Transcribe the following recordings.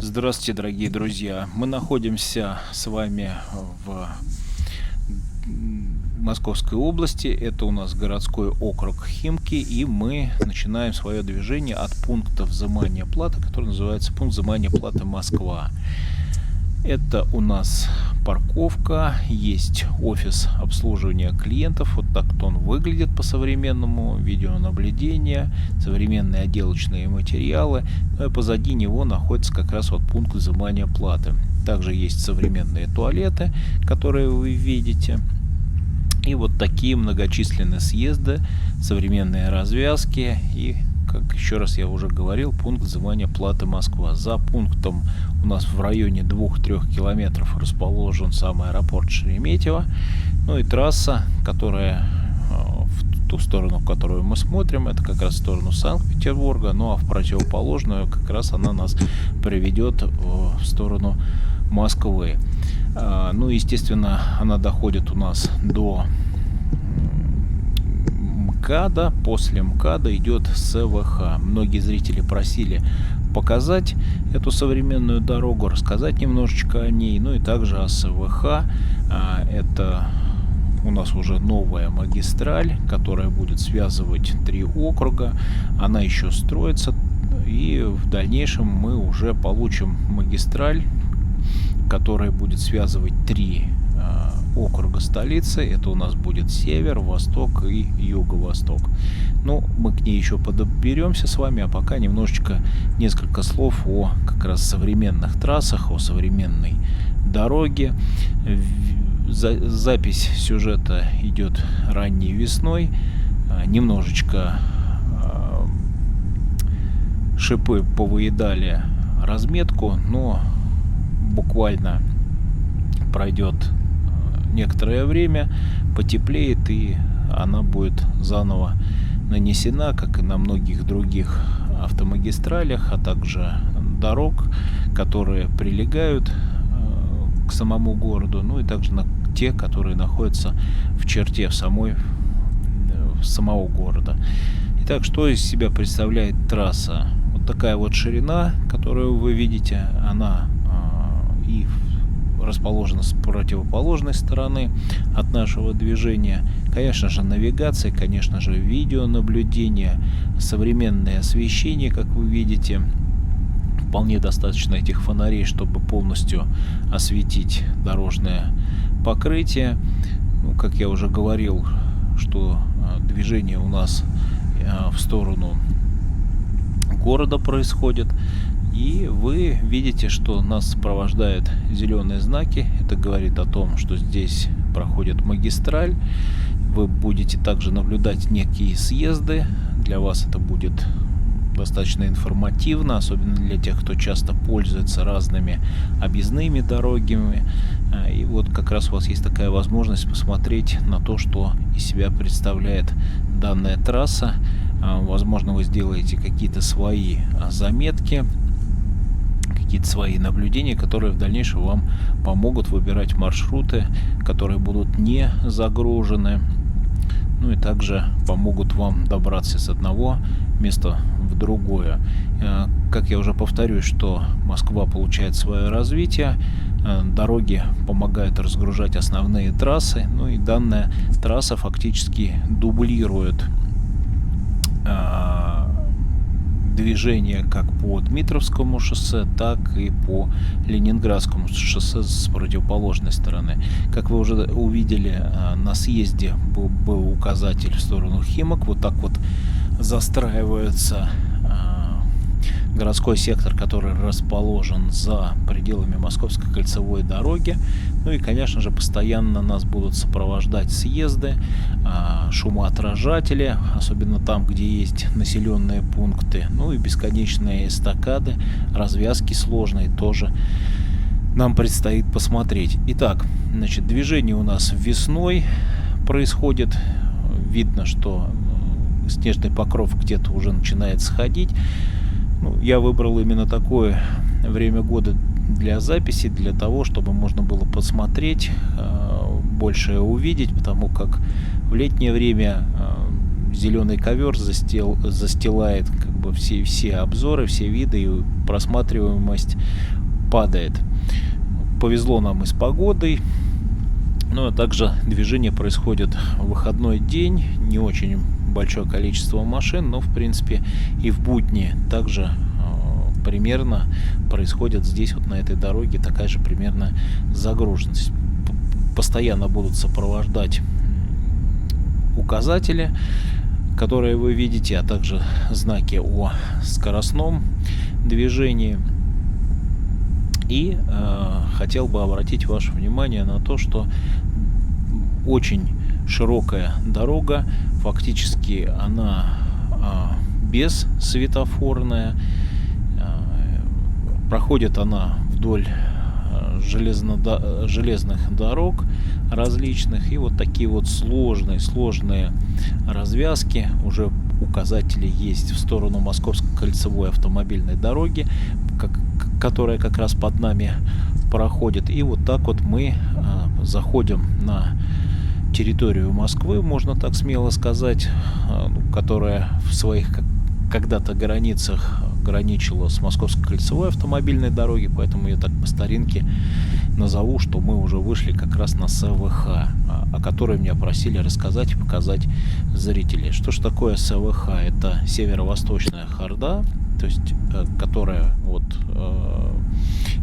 Здравствуйте, дорогие друзья! Мы находимся с вами в Московской области. Это у нас городской округ Химки, и мы начинаем свое движение от пункта взимания платы, который называется пункт взимания платы Москва. Это у нас парковка, есть офис обслуживания клиентов. Вот так он выглядит по-современному. Видеонаблюдение, современные отделочные материалы. Ну и позади него находится как раз вот пункт взимания платы. Также есть современные туалеты, которые вы видите. И вот такие многочисленные съезды, современные развязки и, как еще раз я уже говорил, пункт взимания платы Москва. За пунктом у нас в районе 2-3 километров расположен сам аэропорт Шереметьево. Ну и трасса, которая в ту сторону, в которую мы смотрим, это как раз в сторону Санкт-Петербурга. Ну а в противоположную как раз она нас приведет в сторону Москвы. Ну, естественно, она доходит у нас до МКАДа. После МКАДа идет СВХ. Многие зрители просили показать эту современную дорогу, рассказать немножечко о ней. Ну и также о СВХ. Это у нас уже новая магистраль, которая будет связывать 3 округа. Она еще строится. И в дальнейшем мы уже получим магистраль, которая будет связывать 3 округа столицы. Это у нас будет север, восток и юго-восток. Ну, мы к ней еще подберемся с вами, а пока несколько слов о как раз современных трассах, о современной дороге. Запись сюжета идет ранней весной. Немножечко шипы повыедали разметку, но буквально пройдет некоторое время, потеплеет, и она будет заново нанесена, как и на многих других автомагистралях, а также дорог, которые прилегают к самому городу, ну и также на те, которые находятся в черте самого города. Итак, что из себя представляет трасса? Вот такая вот ширина, которую вы видите, она и расположена с противоположной стороны от нашего движения. Конечно же, навигация, конечно же, видеонаблюдение, современное освещение, как вы видите. Вполне достаточно этих фонарей, чтобы полностью осветить дорожное покрытие. Ну, как я уже говорил, что движение у нас в сторону города происходит. И вы видите, что нас сопровождают зеленые знаки. Это говорит о том, что здесь проходит магистраль. Вы будете также наблюдать некие съезды. Для вас это будет достаточно информативно, особенно для тех, кто часто пользуется разными объездными дорогами. И вот как раз у вас есть такая возможность посмотреть на то, что из себя представляет данная трасса. Возможно, вы сделаете какие-то свои заметки, какие-то свои наблюдения, которые в дальнейшем вам помогут выбирать маршруты, которые будут не загружены. Ну и также помогут вам добраться с одного места в другое. Как я уже повторюсь, что Москва получает свое развитие, дороги помогают разгружать основные трассы, ну и данная трасса фактически дублирует движение как по Дмитровскому шоссе, так и по Ленинградскому шоссе с противоположной стороны. Как вы уже увидели, на съезде был указатель в сторону Химок. Вот так вот застраивается городской сектор, который расположен за пределами Московской кольцевой дороги. Ну и, конечно же, постоянно нас будут сопровождать съезды, шумоотражатели, особенно там, где есть населенные пункты. Ну и бесконечные эстакады, развязки сложные тоже нам предстоит посмотреть. Итак, значит, движение у нас весной происходит. Видно, что снежный покров где-то уже начинает сходить. Ну, я выбрал именно такое время года для записи, для того, чтобы можно было посмотреть, больше увидеть, потому как в летнее время зеленый ковер застилает как бы все обзоры, все виды, и просматриваемость падает. Повезло нам и с погодой. Ну а также движение происходит в выходной день, не очень большое количество машин, но в принципе и в будни также примерно происходит здесь вот на этой дороге такая же примерно загруженность. Постоянно будут сопровождать указатели, которые вы видите, а также знаки о скоростном движении. И хотел бы обратить ваше внимание на то, что очень широкая дорога, фактически она без светофорная, проходит она вдоль железных дорог различных, и вот такие вот сложные развязки, уже указатели есть в сторону Московской кольцевой автомобильной дороги, которая как раз под нами проходит. И вот так вот мы заходим на территорию Москвы, можно так смело сказать, которая в своих когда-то границах граничила с Московской кольцевой автомобильной дороги, поэтому я так по старинке назову, что мы уже вышли как раз на СВХ, о которой меня просили рассказать и показать зрителей. Что же такое СВХ? Это северо-восточная хорда, то есть которая вот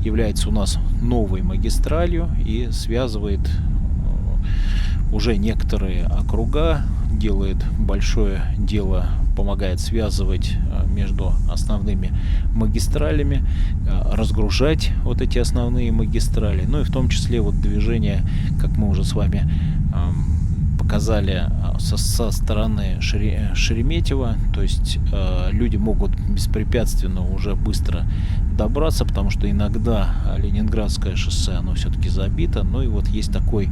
является у нас новой магистралью и связывает уже некоторые округа, делает большое дело, помогает связывать между основными магистралями, разгружать вот эти основные магистрали, ну и в том числе вот движение, как мы уже с вами показали, со стороны Шереметьево, то есть люди могут беспрепятственно уже быстро добраться, потому что иногда Ленинградское шоссе, оно все-таки забито, ну и вот есть такой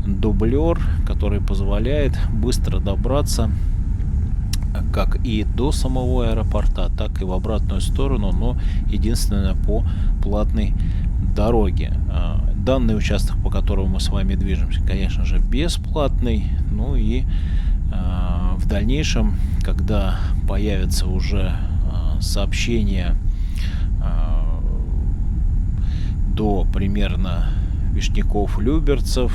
дублер, который позволяет быстро добраться как и до самого аэропорта, так и в обратную сторону, но единственное по платной дороге. Данный участок, по которому мы с вами движемся, конечно же, бесплатный. Ну и в дальнейшем, когда появятся уже сообщения до примерно Вишняков-Люберцев,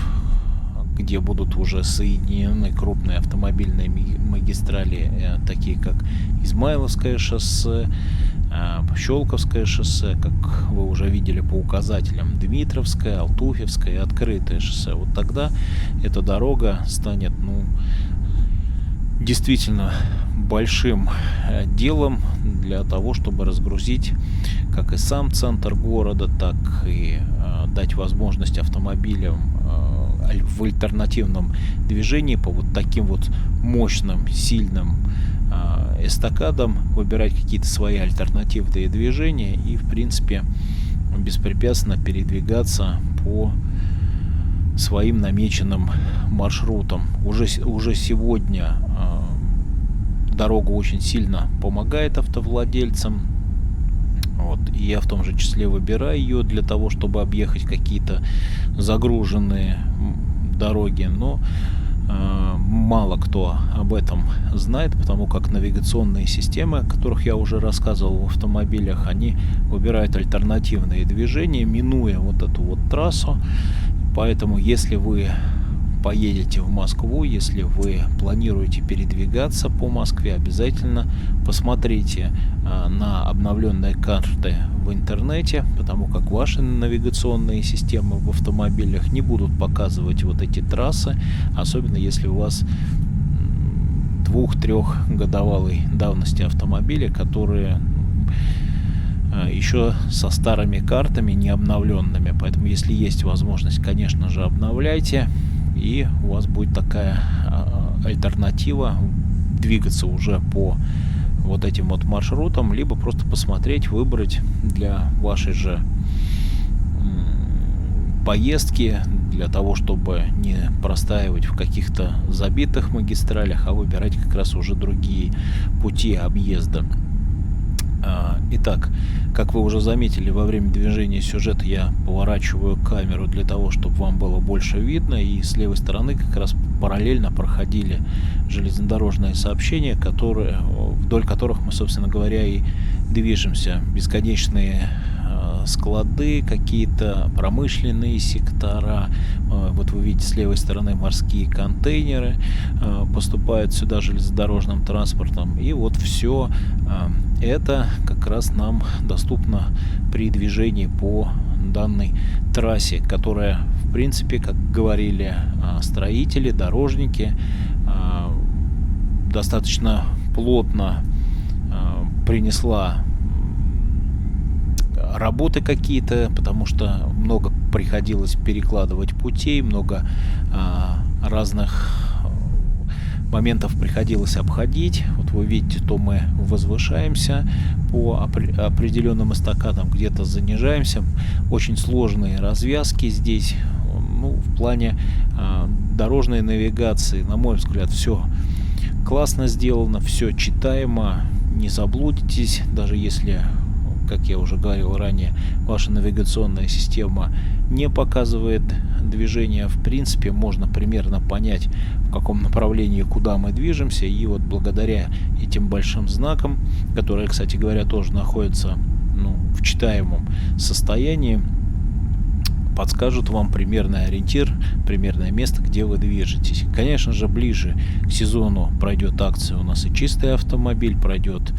где будут уже соединены крупные автомобильные магистрали, такие как Измайловское шоссе, Щелковское шоссе, как вы уже видели по указателям, Дмитровское, Алтуфьевское и Открытое шоссе. Вот тогда эта дорога станет, действительно большим делом для того, чтобы разгрузить как и сам центр города, так и дать возможность автомобилям в альтернативном движении по вот таким вот мощным, сильным эстакадам выбирать какие-то свои альтернативные движения и, в принципе, беспрепятственно передвигаться по своим намеченным маршрутам. Уже сегодня дорога очень сильно помогает автовладельцам. Вот. И я в том же числе выбираю ее для того, чтобы объехать какие-то загруженные дороги. Но мало кто об этом знает, потому как навигационные системы, о которых я уже рассказывал в автомобилях, они выбирают альтернативные движения, минуя вот эту вот трассу. Поэтому, если вы поедете в Москву, если вы планируете передвигаться по Москве, обязательно посмотрите на обновленные карты в интернете, потому как ваши навигационные системы в автомобилях не будут показывать вот эти трассы, особенно если у вас 2-3 годовалой давности автомобиля, которые еще со старыми картами, не обновленными. Поэтому, если есть возможность, конечно же, обновляйте, и у вас будет такая альтернатива двигаться уже по вот этим вот маршрутам, либо просто посмотреть, выбрать для вашей же поездки, для того, чтобы не простаивать в каких-то забитых магистралях, а выбирать как раз уже другие пути объезда. Итак, как вы уже заметили, во время движения сюжета я поворачиваю камеру для того, чтобы вам было больше видно, и с левой стороны как раз параллельно проходили железнодорожные сообщения, вдоль которых мы, собственно говоря, и движемся. Бесконечные склады, какие-то промышленные сектора. Вот вы видите с левой стороны морские контейнеры поступают сюда железнодорожным транспортом. И вот все это как раз нам доступно при движении по данной трассе, которая, в принципе, как говорили строители, дорожники, достаточно плотно принесла работы какие-то, потому что много приходилось перекладывать путей, много разных моментов приходилось обходить. Вот вы видите, то мы возвышаемся по определенным эстакадам, где-то занижаемся. Очень сложные развязки здесь. Ну, в плане дорожной навигации, на мой взгляд, все классно сделано, все читаемо, не заблудитесь, даже если, как я уже говорил ранее, ваша навигационная система не показывает движение. В принципе, можно примерно понять, в каком направлении, куда мы движемся. И вот благодаря этим большим знакам, которые, кстати говоря, тоже находятся в читаемом состоянии, подскажут вам примерный ориентир, примерное место, где вы движетесь. Конечно же, ближе к сезону пройдет акция у нас и чистый автомобиль, пройдет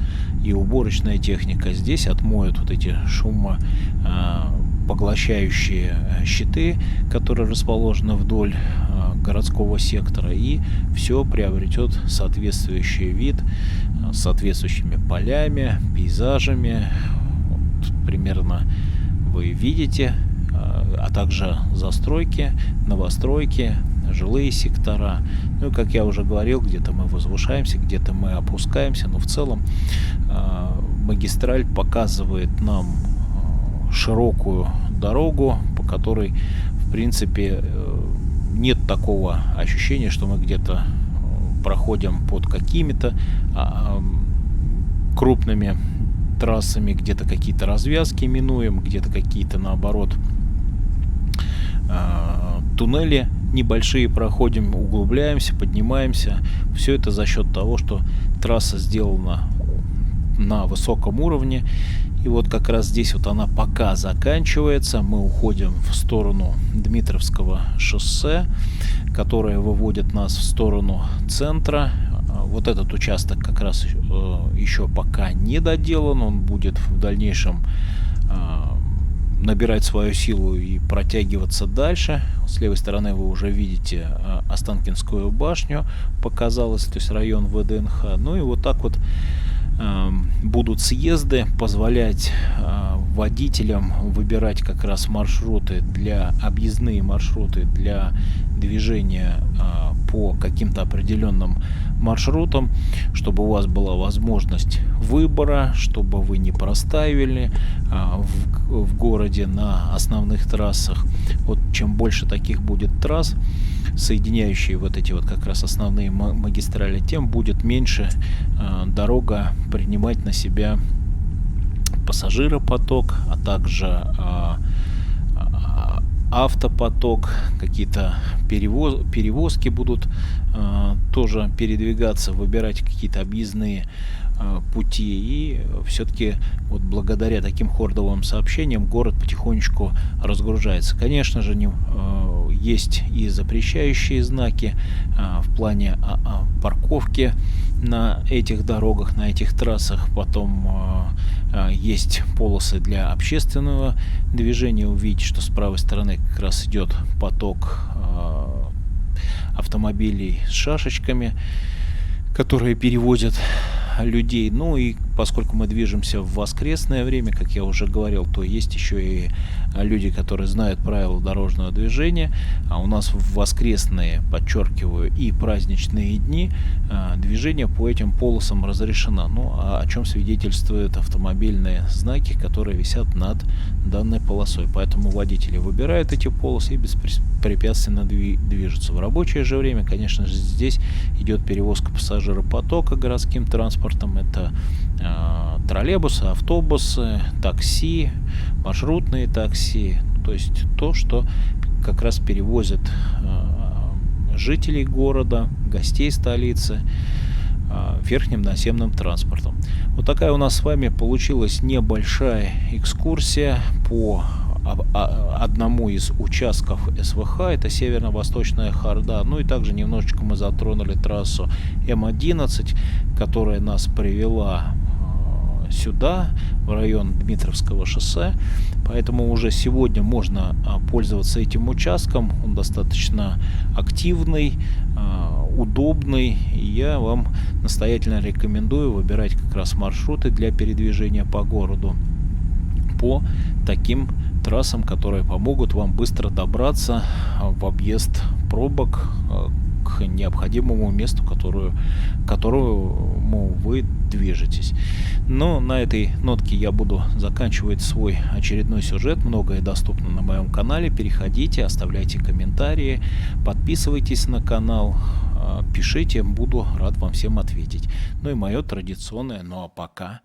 и уборочная техника. Здесь отмоют вот эти шумопоглощающие щиты, которые расположены вдоль городского сектора, и все приобретет соответствующий вид с соответствующими полями, пейзажами. Вот примерно вы видите, а также застройки, новостройки, жилые сектора. Ну и, как я уже говорил, где-то мы возвышаемся, где-то мы опускаемся, но в целом магистраль показывает нам широкую дорогу, по которой, в принципе, нет такого ощущения, что мы где-то проходим под какими-то крупными трассами, где-то какие-то развязки минуем, где-то какие-то, наоборот, туннели небольшие проходим, углубляемся, поднимаемся. Все это за счет того, что трасса сделана на высоком уровне. И вот как раз здесь вот она пока заканчивается. Мы уходим в сторону Дмитровского шоссе, которое выводит нас в сторону центра. Вот этот участок как раз еще пока не доделан. Он будет в дальнейшем набирать свою силу и протягиваться дальше. С левой стороны вы уже видите Останкинскую башню, показалось, то есть район ВДНХ. Ну и вот так вот будут съезды позволять водителям выбирать как раз объездные маршруты для движения по каким-то определенным маршрутам, чтобы у вас была возможность выбора, чтобы вы не проставили в городе на основных трассах. Вот чем больше таких будет трасс, соединяющие вот эти вот как раз основные магистрали, тем будет меньше дорога принимать на себя пассажиропоток, а также автопоток, какие-то перевозки будут тоже передвигаться, выбирать какие-то объездные пути. И все-таки вот благодаря таким хордовым сообщениям город потихонечку разгружается. Конечно же, есть и запрещающие знаки в плане парковки на этих дорогах, на этих трассах. Потом есть полосы для общественного движения. Увидите, что с правой стороны как раз идет поток автомобилей с шашечками, которые перевозят людей. Ну и поскольку мы движемся в воскресное время, как я уже говорил, то есть еще и люди, которые знают правила дорожного движения. А у нас в воскресные, подчеркиваю, и праздничные дни движение по этим полосам разрешено. Ну, о чем свидетельствуют автомобильные знаки, которые висят над данной полосой. Поэтому водители выбирают эти полосы и беспрепятственно движутся. В рабочее же время, конечно же, здесь идет перевозка пассажиропотока городским транспортом. Это троллейбусы, автобусы, такси, маршрутные такси. То есть то, что как раз перевозит жителей города, гостей столицы верхним наземным транспортом. Вот такая у нас с вами получилась небольшая экскурсия по одному из участков СВХ, это Северно-Восточная Хорда. Ну и также немножечко мы затронули трассу М11, которая нас привела сюда, в район Дмитровского шоссе. Поэтому уже сегодня можно пользоваться этим участком. Он достаточно активный, удобный. И я вам настоятельно рекомендую выбирать как раз маршруты для передвижения по городу по таким трассам, которые помогут вам быстро добраться в объезд пробок к необходимому месту, к которому вы движетесь. Но на этой нотке я буду заканчивать свой очередной сюжет. Многое доступно на моем канале. Переходите, оставляйте комментарии, подписывайтесь на канал, пишите, буду рад вам всем ответить. Ну и мое традиционное, ну а пока.